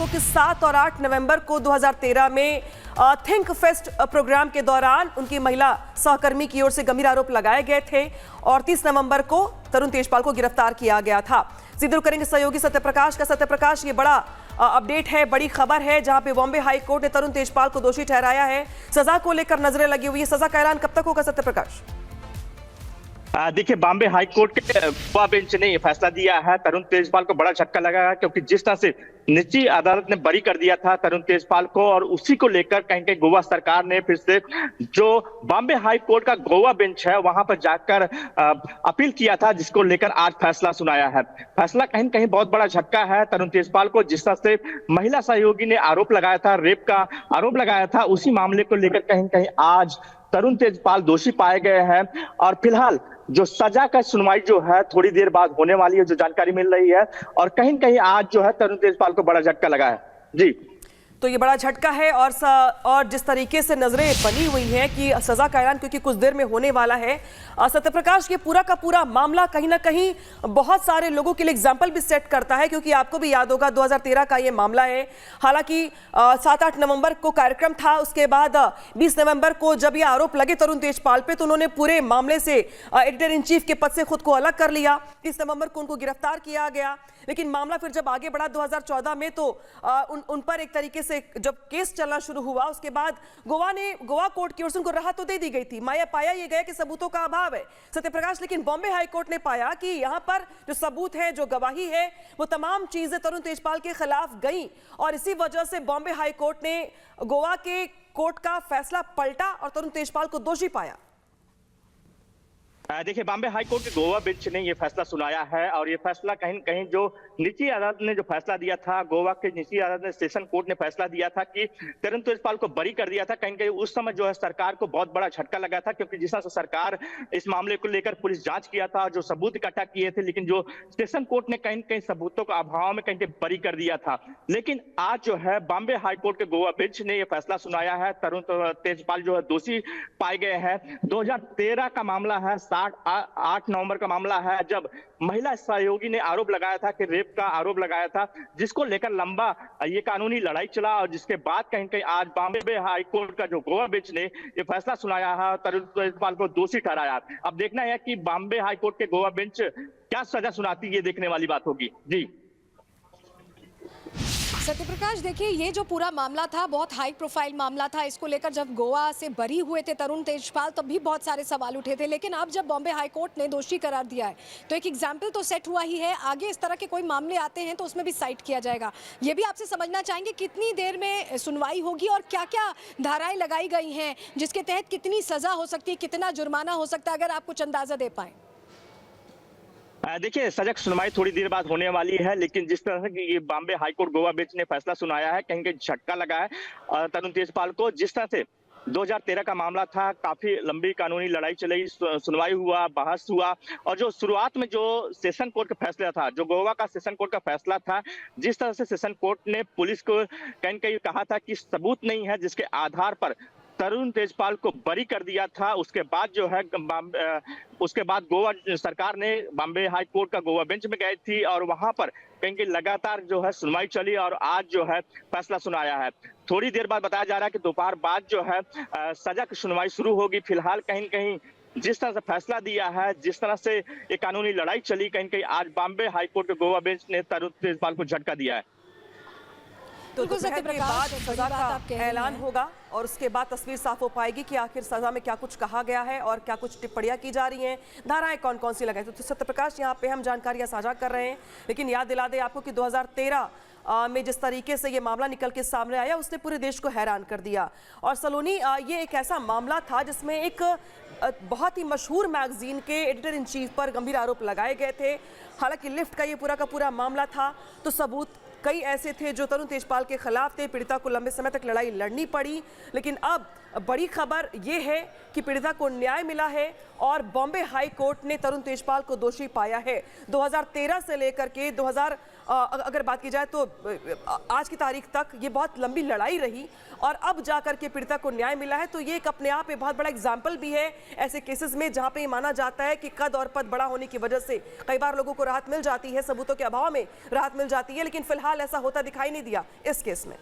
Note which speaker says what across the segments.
Speaker 1: आपको कि 7 और 8 नवंबर को 2013 में थिंक फेस्ट प्रोग्राम के दौरान उनकी महिला सहकर्मी की ओर से गंभीर आरोप लगाए गए थे और 30 नवंबर को तरुण तेजपाल को गिरफ्तार किया गया था। सीधे करेंगे सहयोगी सत्यप्रकाश का। सत्यप्रकाश, ये बड़ा अपडेट है, बड़ी खबर है जहां पे बॉम्बे हाई कोर्ट ने तरुण तेजपाल को दोषी ठहराया है। सजा को लेकर नजरें लगी हुई है, सजा का ऐलान कब तक होगा सत्यप्रकाश?
Speaker 2: देखिए, बॉम्बे हाई कोर्ट के गोवा बेंच ने यह फैसला दिया है। तरुण तेजपाल को बड़ा झटका लगा है क्योंकि जिस तरह से निचली अदालत ने बरी कर दिया था तरुण तेजपाल को, और उसी को लेकर कहीं कहीं गोवा सरकार ने फिर से जो बॉम्बे हाई कोर्ट का गोवा बेंच है वहां पर जाकर अपील किया था, जिसको लेकर आज फैसला सुनाया है। फैसला कहीं कहीं बहुत बड़ा झटका है तरुण तेजपाल को। जिस तरह से महिला सहयोगी ने आरोप लगाया था, रेप का आरोप लगाया था, उसी मामले को लेकर कहीं कहीं आज तरुण तेजपाल दोषी पाए गए हैं और फिलहाल जो सजा का सुनवाई जो है थोड़ी देर बाद होने वाली है, जो जानकारी मिल रही है, और कहीं आज जो है तरुण तेजपाल को बड़ा झटका लगा है। जी,
Speaker 1: तो ये बड़ा झटका है और जिस तरीके से नजरें बनी हुई हैं कि सजा का ऐलान क्योंकि कुछ देर में होने वाला है। सत्यप्रकाश, ये पूरा का पूरा मामला कहीं ना कहीं बहुत सारे लोगों के लिए एग्जाम्पल भी सेट करता है, क्योंकि आपको भी याद होगा 2013 का ये मामला है। हालांकि 7-8 नवंबर को कार्यक्रम था, उसके बाद 20 नवंबर को जब ये आरोप लगे तरुण तेजपाल पे तो उन्होंने पूरे मामले से एडिटर इन चीफ के पद से खुद को अलग कर लिया। 30 नवंबर को उनको गिरफ्तार किया गया, लेकिन मामला फिर जब आगे बढ़ा 2014 में तो उन पर एक तरीके से जब केस चलना शुरू हुआ, उसके बाद गोवा कोर्ट की ओर से उनको राहत तो दे दी गई थी। माया पाया ये गया कि सबूतों का अभाव है सत्यप्रकाश, लेकिन बॉम्बे हाई कोर्ट ने पाया कि यहां पर जो सबूत है, जो गवाही है, वो तमाम चीजें तरुण तेजपाल के खिलाफ गई और इसी वजह से बॉम्बे हाई कोर्ट ने गोवा के कोर्ट का फैसला पलटा और तरुण तेजपाल को दोषी पाया।
Speaker 2: देखिए, बॉम्बे हाई कोर्ट के गोवा बेंच ने यह फैसला सुनाया है और ये फैसला कहीं कहीं जो निचली अदालत ने जो फैसला दिया था, गोवा के निचली अदालत ने सेशन कोर्ट ने फैसला दिया था कि तरुण तेजपाल को बरी कर दिया था। कहीं कहीं उस समय जो है सरकार को बहुत बड़ा झटका लगा था, क्योंकि जिस तरह से सरकार इस मामले को लेकर पुलिस जांच किया था, जो सबूत इकट्ठा किए थे, लेकिन जो सेशन कोर्ट ने कहीं कहीं सबूतों का अभाव में कहीं बरी कर दिया था। लेकिन आज जो है बॉम्बे हाई कोर्ट के गोवा बेंच ने यह फैसला सुनाया है, तरुण तेजपाल जो है दोषी पाए गए हैं। 2013 का मामला है, 8 नवंबर का मामला है, जब महिला सहयोगी ने आरोप लगाया था कि रेप का आरोप लगाया था, जिसको लेकर लंबा ये कानूनी लड़ाई चला और जिसके बाद कहीं कहीं आज बॉम्बे हाई कोर्ट का जो गोवा बेंच ने ये फैसला सुनाया है, तरुण तेजपाल को दोषी ठहराया। अब देखना है कि बॉम्बे हाई कोर्ट के गोवा बेंच क्या सजा सुनाती है, ये देखने वाली बात होगी। जी
Speaker 3: सत्यप्रकाश, देखिए ये जो पूरा मामला था बहुत हाई प्रोफाइल मामला था। इसको लेकर जब गोवा से बरी हुए थे तरुण तेजपाल तब भी बहुत सारे सवाल उठे थे, लेकिन अब जब बॉम्बे हाई कोर्ट ने दोषी करार दिया है तो एक एग्जाम्पल तो सेट हुआ ही है। आगे इस तरह के कोई मामले आते हैं तो उसमें भी साइट किया जाएगा। ये भी आपसे समझना चाहेंगे कितनी देर में सुनवाई होगी और क्या क्या धाराएं लगाई गई हैं जिसके तहत कितनी सजा हो सकती है, कितना जुर्माना हो सकता है, अगर आप कुछ अंदाजा दे पाए।
Speaker 2: देखिए, सजग सुनवाई थोड़ी देर बाद होने वाली है, लेकिन जिस तरह से ये Bombay high court Goa bench ने फैसला सुनाया है, कहीं कहीं झटका लगा है तरुण तेजपाल को। जिस तरह से 2013 का मामला था, काफी लंबी कानूनी लड़ाई चली, सुनवाई हुआ, बहस हुआ, और जो शुरुआत में जो सेशन कोर्ट का फैसला था, जो गोवा का सेशन कोर्ट का फैसला था, जिस तरह से सेशन कोर्ट ने पुलिस को कहीं कहीं कहा था कि सबूत नहीं है जिसके आधार पर तरुण तेजपाल को बरी कर दिया था, उसके बाद जो है उसके बाद गोवा सरकार ने बॉम्बे हाई कोर्ट का गोवा बेंच में गई थी और वहां पर कहीं लगातार जो है सुनवाई चली और आज जो है फैसला सुनाया है। थोड़ी देर बाद बताया जा रहा है कि दोपहर बाद जो है सजा की सुनवाई शुरू होगी। फिलहाल कहीं कहीं जिस तरह से फैसला दिया है, जिस तरह से एक कानूनी लड़ाई चली, कहीं कहीं आज बॉम्बे हाई कोर्ट के गोवा बेंच ने तरुण तेजपाल को झटका दिया है।
Speaker 1: तो दोपहर के बाद सजा का ऐलान होगा और उसके बाद तस्वीर साफ हो पाएगी कि आखिर सजा में क्या कुछ कहा गया है और क्या कुछ टिप्पणियां की जा रही हैं, धाराएं कौन कौन सी लगाई। तो सत्यप्रकाश, यहाँ पे हम जानकारियां साझा कर रहे हैं, लेकिन याद दिला दें आपको कि 2013 में जिस तरीके से ये मामला निकल के सामने आया उसने पूरे देश को हैरान कर दिया। और सलोनी, ये एक ऐसा मामला था जिसमें एक बहुत ही मशहूर मैगजीन के एडिटर इन चीफ पर गंभीर आरोप लगाए गए थे। हालांकि लिफ्ट का ये पूरा का पूरा मामला था तो सबूत कई ऐसे थे जो तरुण तेजपाल के खिलाफ थे। पीड़िता को लंबे समय तक लड़ाई लड़नी पड़ी, लेकिन अब बड़ी खबर यह है कि पीड़िता को न्याय मिला है और बॉम्बे हाई कोर्ट ने तरुण तेजपाल को दोषी पाया है। 2013 से लेकर के अगर बात की जाए तो आज की तारीख तक ये बहुत लंबी लड़ाई रही और अब जाकर के पीड़िता को न्याय मिला है, तो ये एक अपने आप में बहुत बड़ा एग्जाम्पल भी है ऐसे केसेस में जहां पे ये माना जाता है कि कद और पद बड़ा होने की वजह से कई बार लोगों को राहत मिल जाती है, सबूतों के अभाव में राहत मिल जाती है, लेकिन फिलहाल ऐसा होता दिखाई नहीं दिया इस केस में।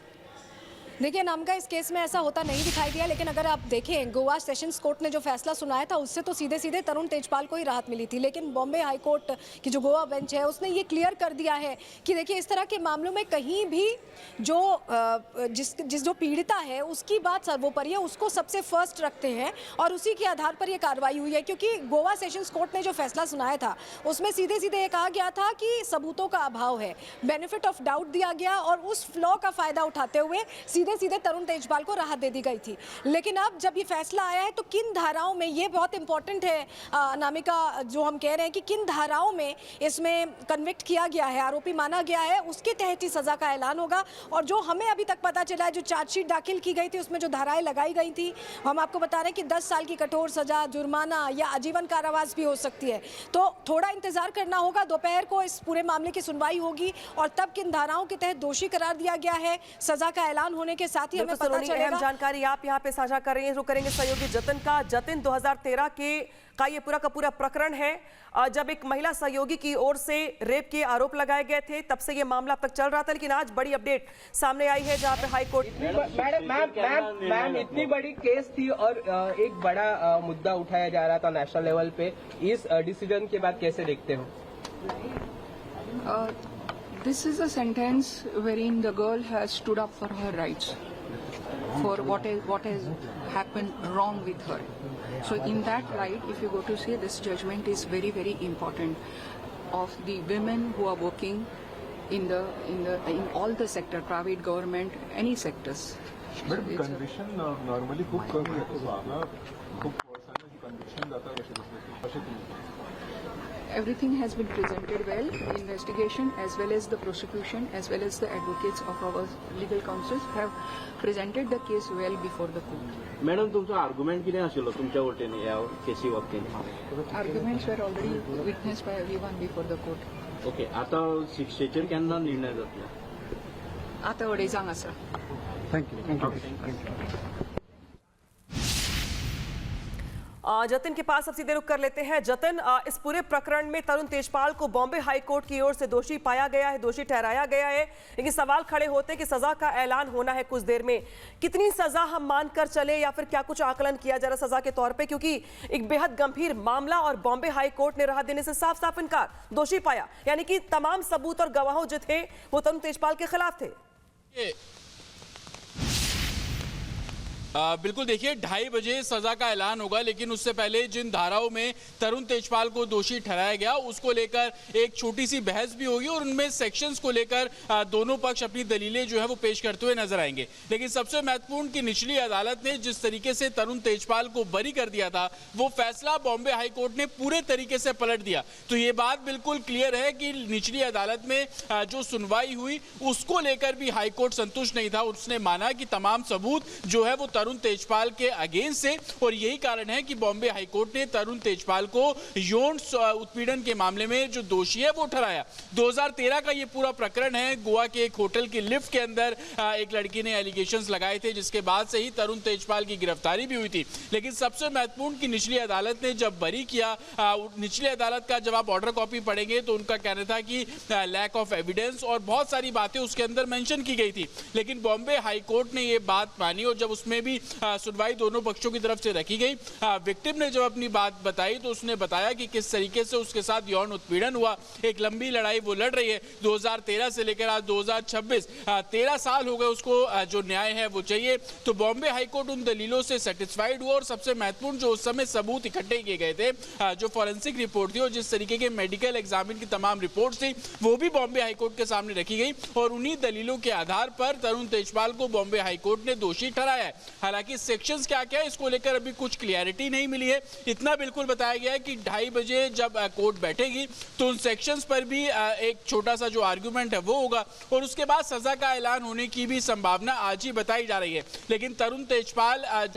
Speaker 3: देखिए नामका, इस केस में ऐसा होता नहीं दिखाई दिया, लेकिन अगर आप देखें गोवा सेशंस कोर्ट ने जो फैसला सुनाया था उससे तो सीधे सीधे तरुण तेजपाल को ही राहत मिली थी, लेकिन बॉम्बे हाई कोर्ट की जो गोवा बेंच है उसने ये क्लियर कर दिया है कि देखिए इस तरह के मामलों में कहीं भी जो पीड़िता है उसकी बात सर्वोपरि है, उसको सबसे फर्स्ट रखते हैं और उसी के आधार पर यह कार्रवाई हुई है। क्योंकि गोवा सेशंस कोर्ट ने जो फैसला सुनाया था उसमें सीधे सीधे ये कहा गया था कि सबूतों का अभाव है, बेनिफिट ऑफ डाउट दिया गया और उस फ्लॉ का फायदा उठाते हुए सीधे सीधे तरुण तेजपाल को राहत दे दी गई थी। लेकिन अब जब ये फैसला आया है तो किन धाराओं में, ये बहुत इंपॉर्टेंट है अनामिका, जो हम कह रहे हैं कि किन धाराओं में इसमें कन्विक्ट किया गया है, आरोपी माना गया है, उसके तहत ही सजा का ऐलान होगा। और जो हमें अभी तक पता चला है, जो चार्जशीट दाखिल की गई थी उसमें जो धाराएं लगाई गई थी, हम आपको बता रहे हैं कि 10 साल की कठोर सजा, जुर्माना या आजीवन कारावास भी हो सकती है। तो थोड़ा इंतजार करना होगा, दोपहर को इस पूरे मामले की सुनवाई होगी और तब किन धाराओं के तहत दोषी करार दिया गया है, सजा का ऐलान होने के साथ ही हमें पता चलेगा।
Speaker 1: अहम जानकारी आप यहाँ पे साझा कर रही हैं, जो करेंगे सहयोगी जतिन का। जतिन, 2013 का ये पूरा का पूरा प्रकरण है जब एक महिला सहयोगी की ओर से रेप के आरोप लगाए गए थे, तब से ये मामला अब तक चल रहा था, लेकिन आज बड़ी अपडेट सामने आई है जहां पे हाई कोर्ट।
Speaker 4: मैम इतनी बड़ी केस थी और एक बड़ा मुद्दा उठाया जा रहा था नेशनल लेवल पे, इस डिसीजन के बाद कैसे देखते हो?
Speaker 5: This is a sentence wherein the girl has stood up for her rights, for what has happened wrong with her. So in that light, if you go to see, this judgment is very, very important of the women who are working in all the sector, private, government, any sectors.
Speaker 6: But conviction normally खूप कमी येतो बाबा, खूप वर्षांनी conviction जाता कसे
Speaker 5: Everything has been presented well. The investigation, as well as the prosecution, as well as the advocates of our legal counsels have presented the case well before the court.
Speaker 7: Madam, तुमचं argument किती असेल तुमच्या वटेने या केसी बाबतीत?
Speaker 5: Arguments were already witnessed by everyone before the court.
Speaker 7: Okay, आता शिक्षेचेर केन्ना निर्णय जातलो?
Speaker 5: आता वडेजांग आसा.
Speaker 1: जतिन के पास अब सीधे रुक कर लेते हैं। जतिन, इस पूरे प्रकरण में तरुण तेजपाल को बॉम्बे हाई कोर्ट की ओर से दोषी पाया गया है, दोषी ठहराया गया है, लेकिन सवाल खड़े होते हैं कि सजा का ऐलान होना है कुछ देर में। कितनी सजा हम मानकर चले या फिर क्या कुछ आकलन किया जा रहा सजा के तौर पे, क्योंकि एक बेहद गंभीर मामला और बॉम्बे हाई कोर्ट ने राहत देने से साफ साफ इनकार, दोषी पाया, यानी कि तमाम सबूत और गवाहों जो थे वो तरुण तेजपाल के खिलाफ थे।
Speaker 8: बिल्कुल, देखिए 2:30 बजे सजा का ऐलान होगा, लेकिन उससे पहले जिन धाराओं में तरुण तेजपाल को दोषी ठहराया गया उसको लेकर एक छोटी सी बहस भी होगी और उनमें सेक्शंस को लेकर दोनों पक्ष अपनी दलीलें जो है वो पेश करते हुए नजर आएंगे। लेकिन सबसे महत्वपूर्ण कि निचली अदालत ने जिस तरीके से तरुण तेजपाल को बरी कर दिया था वो फैसला बॉम्बे हाई कोर्ट ने पूरे तरीके से पलट दिया। तो ये बात बिल्कुल क्लियर है कि निचली अदालत में जो सुनवाई हुई उसको लेकर भी हाई कोर्ट संतुष्ट नहीं था। उसने माना कि तमाम सबूत जो है वो तरुण तेजपाल के अगेंस्ट से, और यही कारण है कि बॉम्बे हाई कोर्ट ने तरुण तेजपाल को यौन उत्पीड़न के मामले में जो दोषी है वो ठहराया। 2013 का ये पूरा प्रकरण है। गोवा के एक होटल की लिफ्ट के अंदर एक लड़की ने एलिगेशंस लगाए थे, जिसके बाद से ही तरुण तेजपाल की गिरफ्तारी भी हुई थी। लेकिन सबसे महत्वपूर्ण कि निचली अदालत ने जब बरी किया, निचली अदालत का जब आप ऑर्डर कॉपी पढ़ेंगे तो उनका कहना था कि लैक ऑफ एविडेंस और बहुत सारी बातें उसके अंदर मेंशन की गई थी। लेकिन बॉम्बे हाई कोर्ट ने ये बात मानी और जब उसमें भी सुनवाई दोनों पक्षों की तरफ से रखी गई, विक्टिम ने जब अपनी बात बताई तो उसने बताया कि किस तरीके से उसके साथ यौन उत्पीड़न हुआ। एक लंबी लड़ाई वो लड़ रही है 2013 से लेकर आज 2026, 13 साल हो गए उसको जो न्याय है वो चाहिए। तो बॉम्बे हाई कोर्ट उन दलीलों से सेटिस्फाइड हुआ और सबसे महत्वपूर्ण जो उस समय सबूत इकट्ठे किए गए थे, जो फॉरेंसिक रिपोर्ट थी और जिस तरीके के मेडिकल एग्जामिन की तमाम रिपोर्ट थी वो भी बॉम्बे हाई कोर्ट के सामने रखी गई और उन्हीं दलीलों के आधार पर तरुण तेजपाल को बॉम्बे हाई कोर्ट ने दोषी ठहराया है। हालांकि सेक्शंस क्या क्या है इसको लेकर अभी कुछ क्लियरिटी नहीं मिली है। इतना बिल्कुल बताया गया है कि 2:30 बजे जब कोर्ट बैठेगी तो उन सेक्शंस पर भी एक छोटा सा जो आर्गुमेंट है वो होगा और उसके बाद सजा का ऐलान होने की भी संभावना आज ही बताई जा रही है। लेकिन तरुण तेजपाल